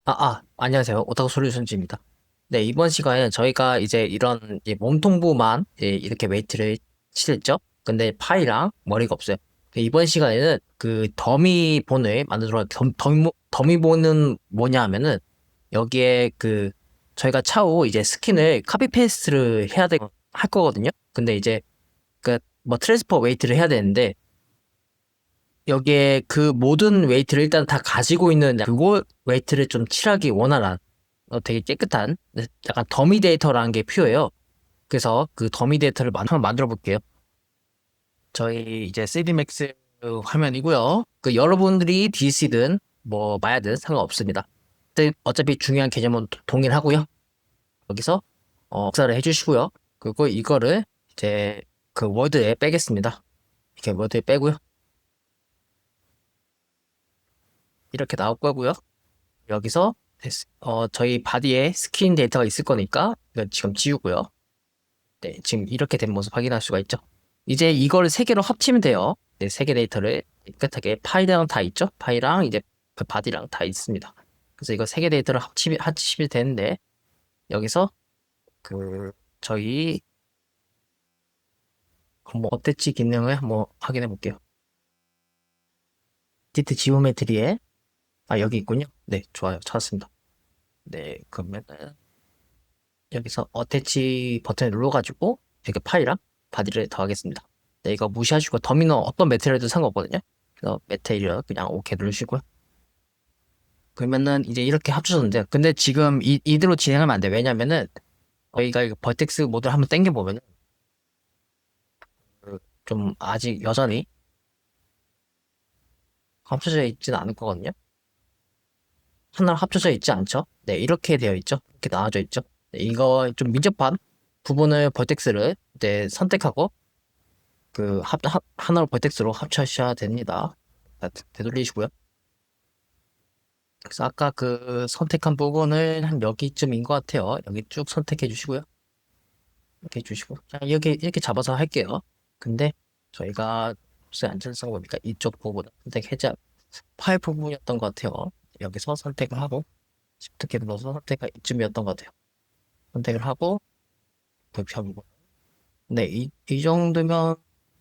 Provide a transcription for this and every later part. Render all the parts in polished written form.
안녕하세요. 오타쿠 솔루션즈입니다. 네, 이번 시간에 저희가 이제 이런 이제 몸통부만 이제 이렇게 웨이트를 치랬죠? 근데 팔이랑 머리가 없어요. 이번 시간에는 그 더미본을 만들어, 더미본은 뭐냐 하면은 여기에 그 저희가 차후 이제 스킨을 카피 페이스트를 할 거거든요? 근데 이제 그 뭐 트랜스퍼 웨이트를 해야 되는데 여기에 그 모든 웨이트를 일단 다 가지고 있는 그거 웨이트를 좀 칠하기 원활한 되게 깨끗한 약간 더미 데이터라는 게 필요해요. 그래서 그 더미 데이터를 한번 만들어 볼게요. 저희 이제 3dmax 화면이고요. 그 여러분들이 DC든 뭐 마야든 상관없습니다. 근데 어차피 중요한 개념은 동일하고요. 여기서 복사를 해주시고요. 그리고 이거를 이제 그 워드에 빼겠습니다. 이렇게 워드에 빼고요. 이렇게 나올 거고요. 여기서 저희 바디에 스킨 데이터가 있을 거니까 이거 지금 지우고요. 네, 지금 이렇게 된 모습 확인할 수가 있죠. 이제 이걸 세 개로 합치면 돼요. 네, 세 개 데이터를 깨끗하게 파일이랑 다 있죠. 파일이랑 이제 그 바디랑 다 있습니다. 그래서 이거 세 개 데이터를 합치면 되는데 여기서 그 저희 뭐 어땠지 기능을 한번 확인해 볼게요. 디트 지오메트리에 여기 있군요. 네, 좋아요. 찾았습니다. 네, 그러면은 여기서 어태치 버튼을 눌러가지고 이렇게 파일이랑 바디를 더하겠습니다. 네, 이거 무시하시고 더미너 어떤 매트리얼도 상관없거든요. 그래서 매트리얼 그냥 오케이 누르시고요. 그러면은 이제 이렇게 합쳐졌는데 근데 지금 이대로 진행하면 안 돼. 왜냐면은 저희가 이거 버텍스 모드를 한번 당겨보면은 좀 아직 여전히 합쳐져 있지는 않을 거거든요. 하나 합쳐져 있지 않죠? 네, 이렇게 되어 있죠. 이렇게 나와져 있죠. 네, 이거 좀 민첩한 부분을 버텍스를 이제 선택하고 하나로 벌텍스로 합쳐셔야 됩니다. 되돌리시고요. 그래서 아까 그 선택한 부분을 한 여기쯤인 것 같아요. 여기 쭉 선택해 주시고요. 이렇게 해주시고. 자, 여기 이렇게 잡아서 할게요. 근데 저희가 혹시 안전성 보니까 이쪽 부분 선택 해제 파일 부분이었던 것 같아요. 여기서 선택을 하고 Shift 키 눌러서 선택가 이쯤이었던 것 같아요. 선택을 하고 도표 부분. 네, 이 정도면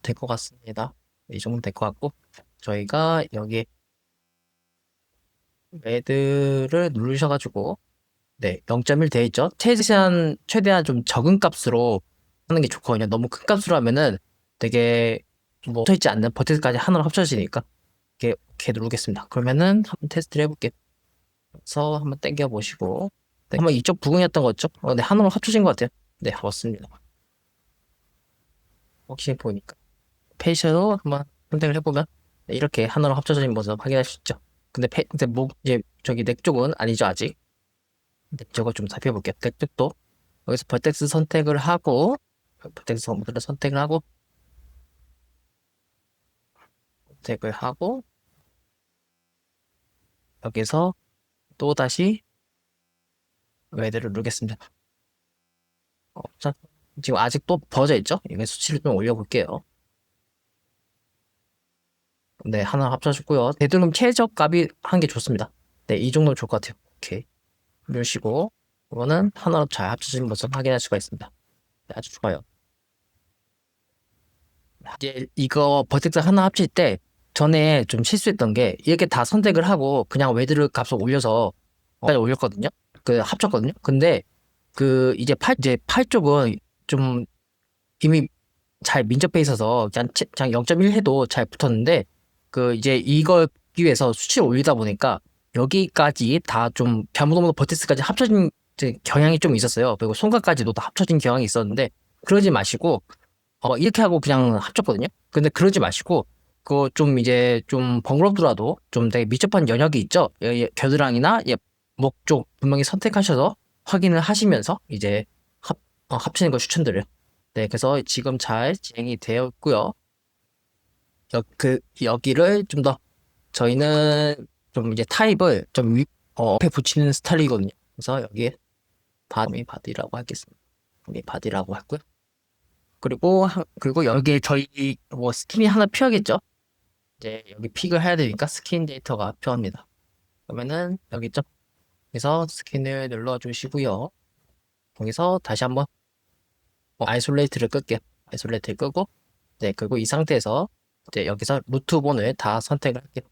될 것 같습니다. 이 정도 될 것 같고 저희가 여기 매드를 누르셔가지고 네 0.1 돼 있죠. 최대한 좀 적은 값으로 하는 게 좋거든요. 너무 큰 값으로 하면은 되게 뭐 붙어있지 않는 버튼까지 하나로 합쳐지니까 이렇게 누르겠습니다. 그러면은 한번 테스트를 해볼게요. 그래서 한번 당겨 보시고 네, 한번 이쪽 부분이었던 거죠. 네 하나로 합쳐진 것 같아요. 네 맞습니다. 혹시 보니까 페이셜로 한번 선택을 해보면 네, 이렇게 하나로 합쳐진 모습 확인할 수 있죠. 근데 이제 저기 넥 쪽은 아니죠 아직. 네, 저거 좀 살펴볼게요. 넥 쪽도 여기서 벌텍스 선택을 하고 벌텍스 모드를 선택을 하고 여기서 또 다시 웨드를 누르겠습니다. 자, 지금 아직 또 버져 있죠? 이게 수치를 좀 올려볼게요. 네, 하나 합쳐졌고요. 되도록 최저값이 한 게 좋습니다. 네, 이 정도면 좋을 것 같아요. 오케이. 누르시고 이거는 하나로 잘 합쳐진 모습 확인할 수가 있습니다. 네, 아주 좋아요. 이제 이거 버텍스 하나 합칠 때 전에 좀 실수했던 게 이렇게 다 선택을 하고 그냥 웨드를 값을 올려서 까지 올렸거든요. 그 합쳤거든요. 근데 그 이제 팔 쪽은 좀 이미 잘 민첩해 있어서 그냥 0.1 해도 잘 붙었는데 그 이제 이걸 하기 위해서 수치를 올리다 보니까 여기까지 다 좀 잘못하면 버텍스까지 합쳐진 이제 경향이 좀 있었어요. 그리고 손가까지도 다 합쳐진 경향이 있었는데 그러지 마시고 이렇게 하고 그냥 합쳤거든요. 근데 그러지 마시고, 그거 좀 이제 좀 번거롭더라도 좀 되게 밀접한 연역이 있죠? 겨드랑이나 목 쪽 분명히 선택하셔서 확인을 하시면서 이제 합치는 걸 추천드려요. 네, 그래서 지금 잘 진행이 되어 있고요. 여기를 좀 더, 저희는 좀 이제 타입을 좀 앞에 붙이는 스타일이거든요. 그래서 여기에 바디라고 하겠습니다. 여기 바디라고 하고요. 그리고 여기에 저희 뭐 스킨이 하나 필요하겠죠? 이제 여기 픽을 해야 되니까 스킨 데이터가 필요합니다. 그러면은 여기 있죠? 그래서 스킨을 눌러주시고요. 여기서 다시 한번 아이솔레이트를 끌게요. 아이솔레이트를 끄고, 네, 그리고 이 상태에서 이제 여기서 루트 본을 다 선택을 할게요.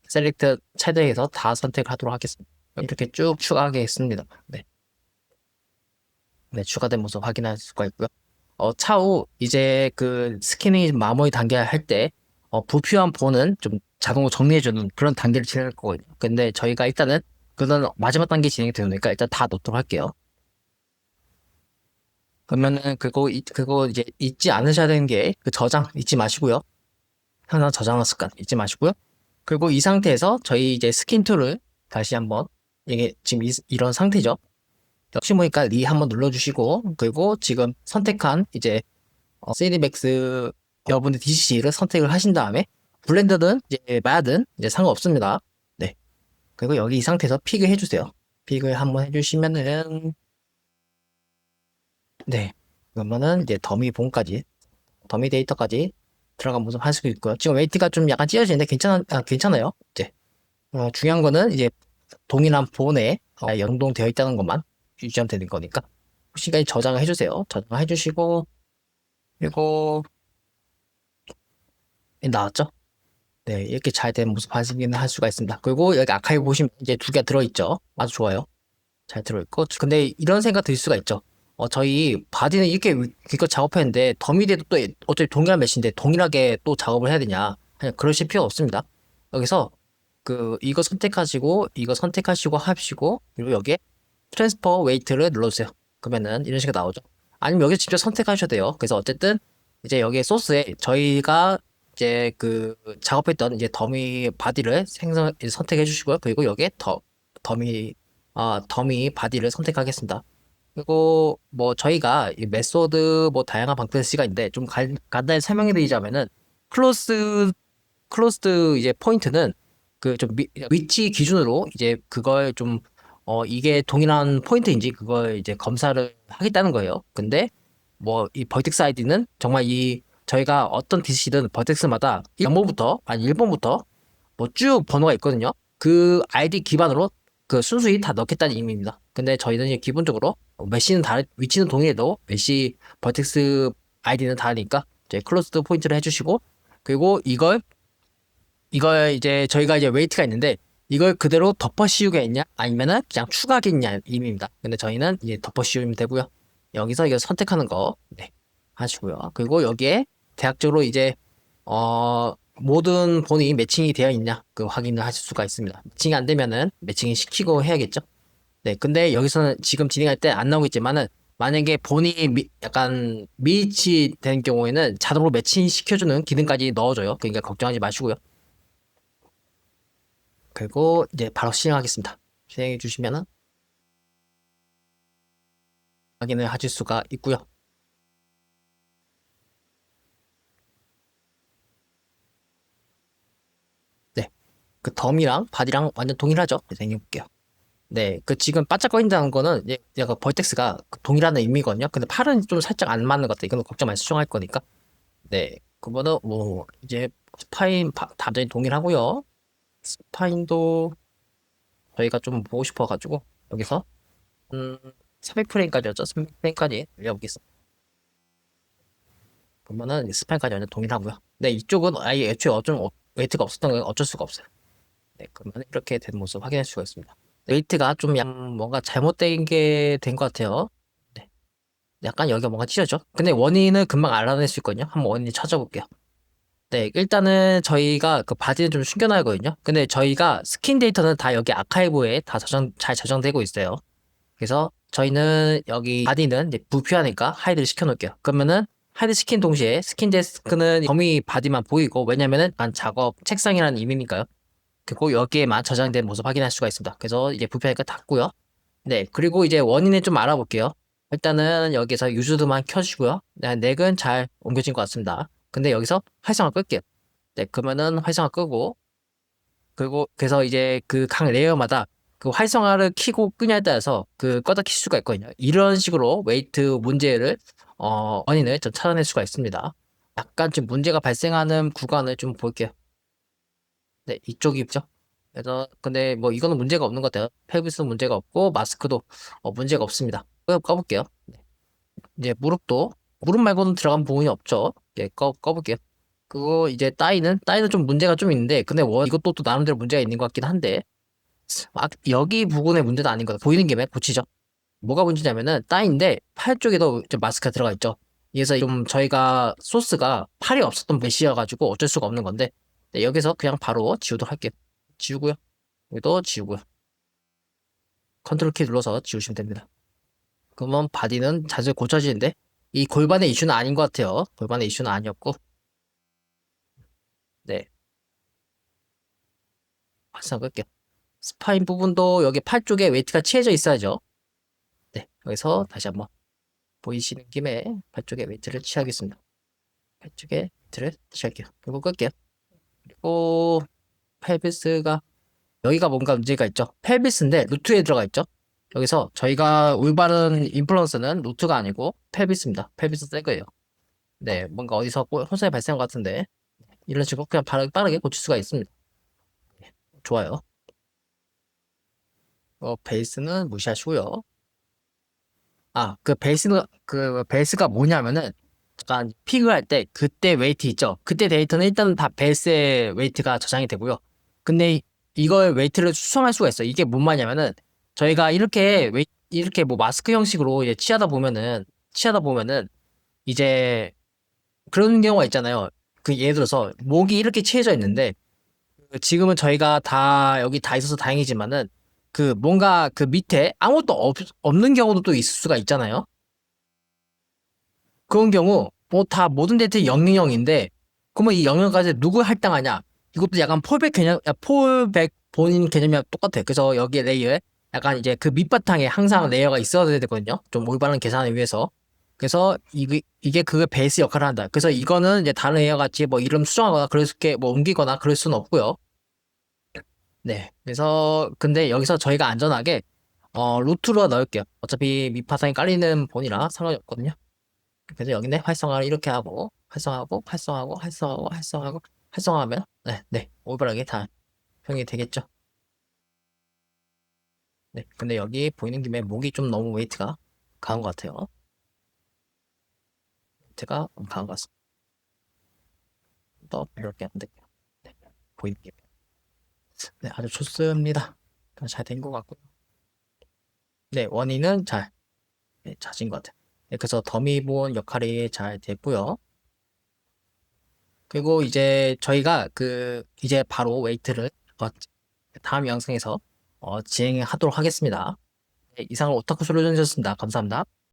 셀렉트 차드에서 다 선택하도록 하겠습니다. 이렇게 쭉 추가하겠습니다. 네. 네, 추가된 모습 확인할 수가 있고요. 차후 이제 그 스캐닝 마무리 단계 할 때, 부필요한 본은 좀 자동으로 정리해주는 그런 단계를 진행할 거거든요. 근데 저희가 일단은 그건 마지막 단계 진행이 되니까 일단 다 놓도록 할게요. 그러면은 그거 이제 잊지 않으셔야 되는 게 그 저장 잊지 마시고요. 항상 저장하는 습관 잊지 마시고요. 그리고 이 상태에서 저희 이제 스킨 툴을 다시 한번 이게 지금 이런 상태죠. 혹시 모르니까 리 한번 눌러주시고 그리고 지금 선택한 이제 3D맥스 여러분들 DCC를 선택을 하신 다음에 블렌더든 이제 마야든 이제 상관없습니다. 네. 그리고 여기 이 상태에서 픽을 해주세요. 픽을 한번 해주시면은 네. 그러면은 이제 더미 데이터까지 들어간 모습 할 수 있고요. 지금 웨이트가 좀 약간 찢어지는데 괜찮아요. 이제 중요한 거는 이제 동일한 본에 연동되어 있다는 것만 유지하면 되는 거니까 시간이 저장을 해주세요. 저장을 해주시고 그리고 나왔죠? 네, 이렇게 잘 된 모습 확인을 할 수가 있습니다. 그리고 여기 아카이브 보시면 이제 두 개가 들어있죠. 아주 좋아요. 잘 들어있고 근데 이런 생각 들 수가 있죠. 저희 바디는 이렇게 기껏 작업했는데 더미대도 또 어차피 동일한 메시인데 동일하게 또 작업을 해야 되냐? 그냥 그러실 필요 없습니다. 여기서 이거 선택하시고 이거 선택하시고 하시고 그리고 여기에 트랜스퍼 웨이트를 눌러주세요. 그러면은 이런 식으로 나오죠. 아니면 여기 직접 선택하셔도 돼요. 그래서 어쨌든 이제 여기에 소스에 저희가 이제 작업했던 이제 더미 바디를 선택해 주시고요. 그리고 여기에 더미 바디를 선택하겠습니다. 그리고 뭐 저희가 이 메소드 뭐 다양한 방패스가 있는데 좀 간단히 설명해 드리자면은 클로스드 이제 포인트는 좀 위치 기준으로 이제 그걸 좀 이게 동일한 포인트인지 그걸 이제 검사를 하겠다는 거예요. 근데 뭐 이 벌텍스 아이디는 정말 저희가 어떤 DC든 벌텍스마다 0번부터 아니 1번부터 뭐 쭉 번호가 있거든요. 그 아이디 기반으로 순수히 다 넣겠다는 의미입니다. 근데 저희는 기본적으로 위치는 동일해도 메시 벌텍스 아이디는 다르니까 이제 클로스드 포인트를 해주시고 그리고 이걸 이제 저희가 이제 웨이트가 있는데 이걸 그대로 덮어 씌우겠냐 아니면은 그냥 추가하겠냐 의미입니다. 근데 저희는 이제 덮어 씌우면 되고요. 여기서 이거 선택하는 거 네, 하시고요. 그리고 여기에 대략적으로 이제 모든 본이 매칭이 되어 있냐 확인을 하실 수가 있습니다. 매칭이 안 되면은 매칭이 시키고 해야겠죠. 네, 근데 여기서는 지금 진행할 때 안 나오겠지만은 만약에 본이 약간 미치 되는 경우에는 자동으로 매칭 시켜주는 기능까지 넣어줘요. 그러니까 걱정하지 마시고요. 그리고 이제 바로 실행하겠습니다. 실행해 주시면은 확인을 하실 수가 있고요. 네, 덤이랑 바디랑 완전 동일하죠? 실행해 볼게요. 네, 지금 반짝거린다는 거는 얘가 벌텍스가 동일한 의미거든요. 근데 팔은 좀 살짝 안 맞는 것 같아요. 이건 걱정 마시고 수정할 거니까. 네, 그거는 뭐 이제 스파인 다들 동일하고요. 스파인도 저희가 좀 보고 싶어가지고 여기서 400프레임까지였죠. 300프레임까지 올려보겠습니다. 그러면은 스파인까지 완전 동일하고요. 네, 이쪽은 아예 애초에 웨이트가 없었던 건 어쩔 수가 없어요. 네, 그러면 이렇게 된 모습 확인할 수가 있습니다. 웨이트가 좀 뭔가 잘못된 게 된 것 같아요. 네, 약간 여기가 뭔가 찢어져. 근데 원인은 금방 알아낼 수 있거든요. 한번 원인 찾아볼게요. 네, 일단은 저희가 바디는 좀 숨겨놔야거든요. 근데 저희가 스킨 데이터는 다 여기 아카이브에 다 잘 저장되고 있어요. 그래서 저희는 여기 바디는 이제 부피하니까 하이드를 시켜놓을게요. 그러면은 하이드 시킨 동시에 스킨 데스크는 범위 바디만 보이고 왜냐면은 작업 책상이라는 의미니까요. 그리고 여기에만 저장된 모습 확인할 수가 있습니다. 그래서 이제 부피하니까 닫고요. 네, 그리고 이제 원인을 좀 알아볼게요. 일단은 여기서 유즈드만 켜주시고요. 네, 넥은 잘 옮겨진 것 같습니다. 근데 여기서 활성화 끌게요. 네, 그러면은 활성화 끄고 그리고 그래서 이제 각 레이어마다 활성화를 켜고 끄냐에 따라서 껐다 킬 수가 있거든요. 이런 식으로 웨이트 문제를 원인을 좀 찾아낼 수가 있습니다. 약간 좀 문제가 발생하는 구간을 좀 볼게요. 네, 이쪽이죠. 그래서 근데 뭐 이거는 문제가 없는 것 같아요. 펠비스는 문제가 없고 마스크도 문제가 없습니다. 꺼볼게요. 네. 이제 무릎 말고는 들어간 부분이 없죠. 예, 꺼볼게요. 그거 이제 따이는 좀 문제가 좀 있는데 근데 이것도 또 나름대로 문제가 있는 것 같긴 한데 여기 부분의 문제도 아닌 것 같아요. 보이는 김에 고치죠. 뭐가 문제냐면은 따인데 팔 쪽에도 이제 마스크가 들어가 있죠. 그래서 좀 저희가 소스가 팔이 없었던 메시여가지고 어쩔 수가 없는 건데 네, 여기서 그냥 바로 지우도록 할게요. 지우고요. 여기도 지우고요. 컨트롤 키 눌러서 지우시면 됩니다. 그러면 바디는 자주 고쳐지는데 이 골반의 이슈는 아닌 것 같아요. 골반의 이슈는 아니었고 네, 활성 끌게요. 스파인 부분도 여기 팔 쪽에 웨이트가 취해져 있어야죠. 네, 여기서 다시 한번 보이시는 김에 팔 쪽에 웨이트를 취하겠습니다. 팔 쪽에 웨이트를 취할게요. 그리고 끌게요. 그리고 펠비스가 여기가 뭔가 문제가 있죠. 펠비스인데 루트에 들어가 있죠. 여기서 저희가 올바른 인플루언스는 루트가 아니고 펠비스입니다. 펠비스 새 거예요. 네, 뭔가 어디서 혼선이 발생한 것 같은데 이런 식으로 그냥 빠르게 고칠 수가 있습니다. 네, 좋아요. 베이스는 무시하시고요. 그 베이스가 뭐냐면은 잠깐 픽을 할 때 그때 웨이트 있죠. 그때 데이터는 일단 다 베이스의 웨이트가 저장이 되고요. 근데 이걸 웨이트를 수정할 수가 있어요. 이게 뭔 말이냐면은 저희가 이렇게 뭐 마스크 형식으로 이제 취하다 보면은 이제 그런 경우가 있잖아요. 그 예를 들어서 목이 이렇게 취해져 있는데 지금은 저희가 다 여기 다 있어서 다행이지만은 그 뭔가 그 밑에 아무것도 없는 경우도 또 있을 수가 있잖아요. 그런 경우 뭐 다 모든 데이터 000인데 그러면 이 0까지 누구 할당하냐? 이것도 약간 폴백 본인 개념이랑 똑같아요. 그래서 여기에 레이어에 약간 이제 그 밑바탕에 항상 레이어가 있어야 되거든요. 좀 올바른 계산을 위해서. 그래서 이게 그 베이스 역할을 한다. 그래서 이거는 이제 다른 레이어 같이 뭐 이름 수정하거나 그럴 수 있게 뭐 옮기거나 그럴 수는 없고요. 네. 그래서 근데 여기서 저희가 안전하게 루트로 넣을게요. 어차피 밑바탕에 깔리는 본이라 상관이 없거든요. 그래서 여기는 활성화를 이렇게 하고 활성화하면 네, 올바르게 다 평이 되겠죠. 네, 근데 여기 보이는 김에 목이 좀 너무 웨이트가 강한 것 같아요. 웨이트가 너무 강한 것 같습니다. 더 이렇게 안 될게요. 네, 보이는 김에. 네, 아주 좋습니다. 잘 된 것 같고요. 네, 원인은 네, 찾은 것 같아요. 네, 그래서 더미본 역할이 잘 됐고요. 그리고 이제 저희가 이제 바로 웨이트를 다음 영상에서 진행하도록 하겠습니다. 네, 이상으로 오타쿠 솔루션이었습니다. 감사합니다.